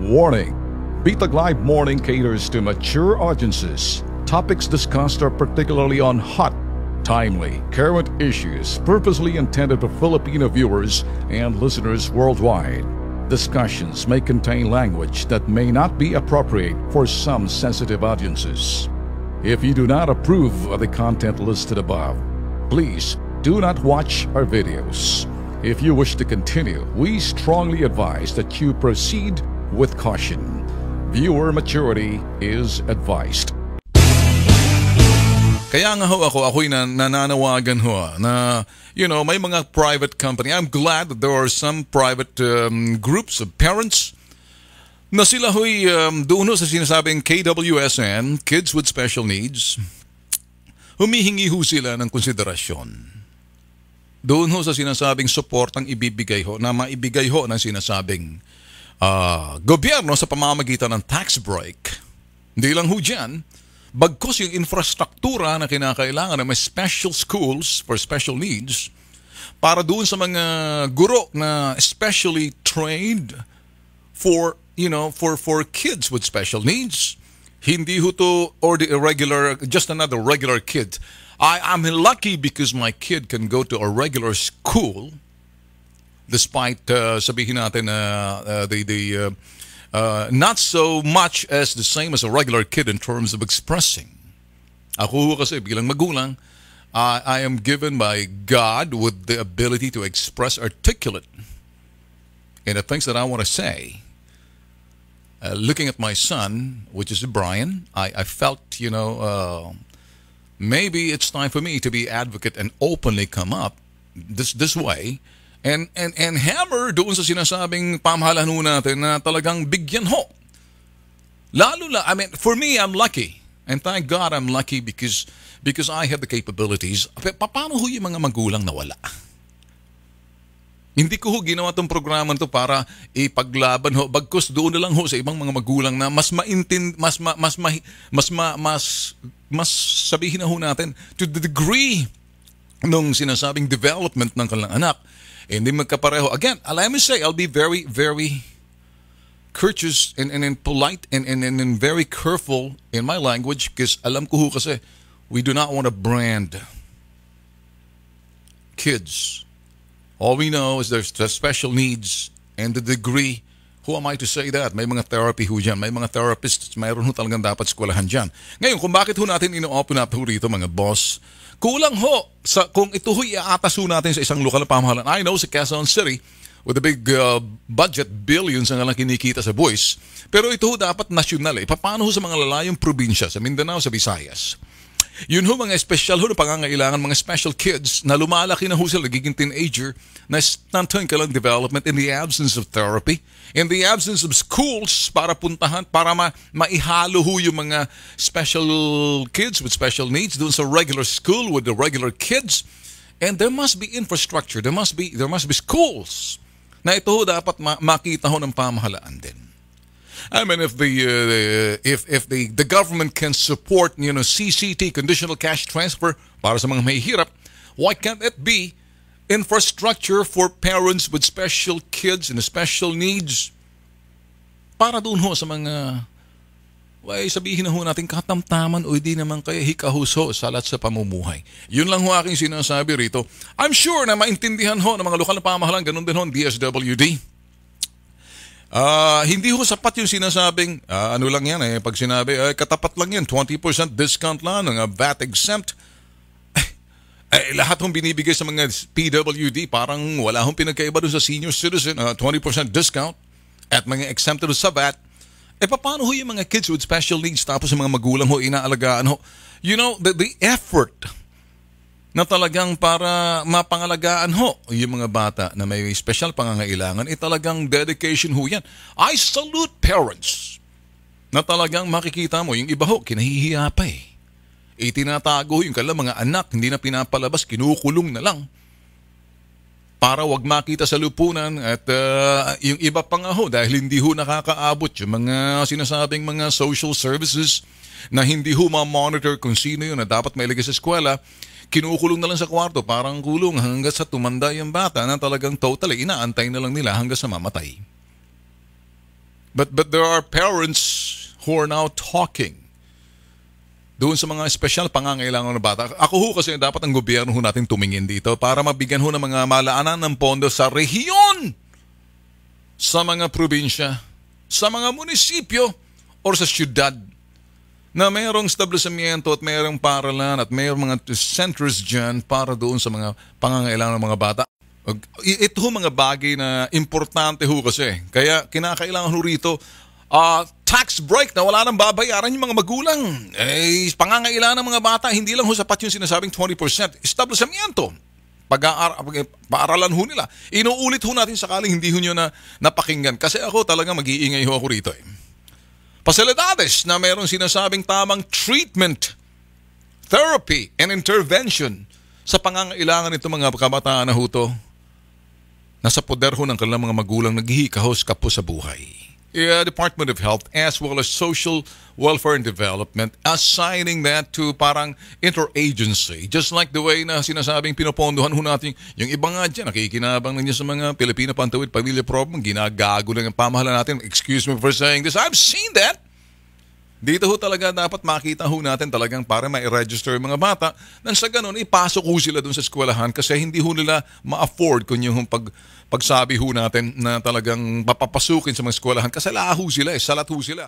Warning! Bitag Live Morning caters to mature audiences. Topics discussed are particularly on hot, timely, current issues purposely intended for Filipino viewers and listeners worldwide. Discussions may contain language that may not be appropriate for some sensitive audiences. If you do not approve of the content listed above, please do not watch our videos. If you wish to continue, we strongly advise that you proceed with caution. Viewer maturity is advised. Kaya nga ako'y nananawagan na, may mga private company. I'm glad that there are some private groups of parents na sila doon sa sinasabing KWSN, Kids with Special Needs, humihingi sila ng konsiderasyon. Doon sa sinasabing support ang ibibigay na maibigay ng sinasabing gobyerno sa pamamagitan ng tax break. Hindi lang dyan, bagkus yung infrastruktura na kinakailangan ng may special schools for special needs para doon sa mga guro na especially trained for kids with special needs. Hindi to or the irregular, just another regular kid. I'm lucky because my kid can go to a regular school despite sabihin natin not so much as the same as a regular kid in terms of expressing. Ako kasi bilang magulang, I am given by God with the ability to express articulate in the things that I want to say. Looking at my son, which is Brian, I felt, maybe it's time for me to be advocate and openly come up this way and hammer doon sa sinasabing pamahalaan natin na talagang bigyan ho. For me, I'm lucky. And thank God I'm lucky because I have the capabilities. Paano yung mga magulang na wala? Hindi ko ginawa tong programa to para ipaglaban bagkus doon na lang sa ibang mga magulang na mas sabihin na natin to the degree nung sinasabing development ng kanilang anak. Hindi magkapareho. Again, let me say, I'll be very, very courteous and polite and very careful in my language because alam ko kasi we do not want to brand kids. All we know is there's the special needs and the degree. Who am I to say that? May mga therapy dyan. May mga therapists. Mayroon talagang dapat eskwelahan dyan. Ngayon, kung bakit natin ino-open up rito mga boss, kulang kung ito iatas natin sa isang lokal na pamahalaan. I know sa Quezon City, with the big budget, billions ang alang kinikita sa buwis. Pero ito dapat nasyonal. Paano sa mga lalayong probinsya, sa Mindanao, sa Visayas? Yun mga special na pangangailangan, mga special kids na lumalaki na sila, nagiging teenager, na stunting ka lang development in the absence of therapy, in the absence of schools para puntahan, para maihalo yung mga special kids with special needs doon sa regular school with the regular kids. And there must be infrastructure, there must be schools na ito dapat makita ng pamahalaan din. I mean, if the government can support, CCT, conditional cash transfer, para sa mga mahihirap, why can't it be infrastructure for parents with special kids and special needs? Para doon sa mga, sabihin na natin katamtaman o hindi naman kaya hikahuso salat sa pamumuhay. Yun lang aking sinasabi rito. I'm sure na maintindihan ng mga lokal na pamahalaan, ganun din DSWD. Hindi sapat yung sinasabing, ano lang yan pag sinabi, katapat lang yan, 20% discount lang ng VAT exempt. Lahat binibigay sa mga PWD, parang wala pinagkaiba doon sa senior citizen, 20% discount at mga exempted sa VAT. Paano yung mga kids with special needs tapos yung mga magulang inaalagaan the effort na talagang para mapangalagaan yung mga bata na may special pangangailangan, talagang dedication yan. I salute parents na talagang makikita mo, yung iba kinahihiya pa Itinatago yung mga anak, hindi na pinapalabas, kinukulong na lang para wag makita sa lupunan at yung iba pa nga dahil hindi nakakaabot yung mga sinasabing mga social services na hindi ma-monitor kung sino yun na dapat mailagay sa eskwela, kinukulong na lang sa kwarto, parang kulong hanggang sa tumanda yung bata na talagang totally inaantay na lang nila hanggang sa mamatay. But there are parents who are now talking doon sa mga espesyal pangangailangan ng bata. Ako ho kasi dapat ang gobyerno ho natin tumingin dito para mabigyan ho ng mga malaanan ng pondo sa rehiyon, sa mga probinsya, sa mga munisipyo, or sa syudad na mayroong establishmento at mayroong paaralan at mayroong mga centers dyan para doon sa mga pangangailangan ng mga bata. Ito ho mga bagay na importante ho kasi. Kaya kinakailangan ho rito tax break na wala nang babayaran yung mga magulang. Pangangailangan ng mga bata, hindi lang ho sapat yung sinasabing 20%. Establishmento. Paaralan ho nila. Inuulit ho natin sakaling hindi ho nyo na napakinggan. Kasi ako talaga mag-iingay ho ako rito. Pasilidades na mayroong sinasabing tamang treatment, therapy, and intervention sa pangangailangan nito mga kabataan na ho to. Nasa poder ho ng kanilang mga magulang naghihikahos kapo sa buhay. Department of Health as well as Social Welfare and Development assigning that to parang interagency. Just like the way na sinasabing pinopondohan ho natin yung iba nga dyan, nakikinabang na niya sa mga Pilipino Pantawid Pamilya Program, ginagago lang ang pamahalaan natin. Excuse me for saying this. I've seen that. Dito ho talaga dapat makita ho natin talagang para ma-register yung mga bata nang sa ganun ipasok ho sila dun sa eskwelahan kasi hindi ho nila ma-afford kung yung pagsabi ho natin na talagang papapasukin sa mga eskwelahan kasi laho sila salat ho sila.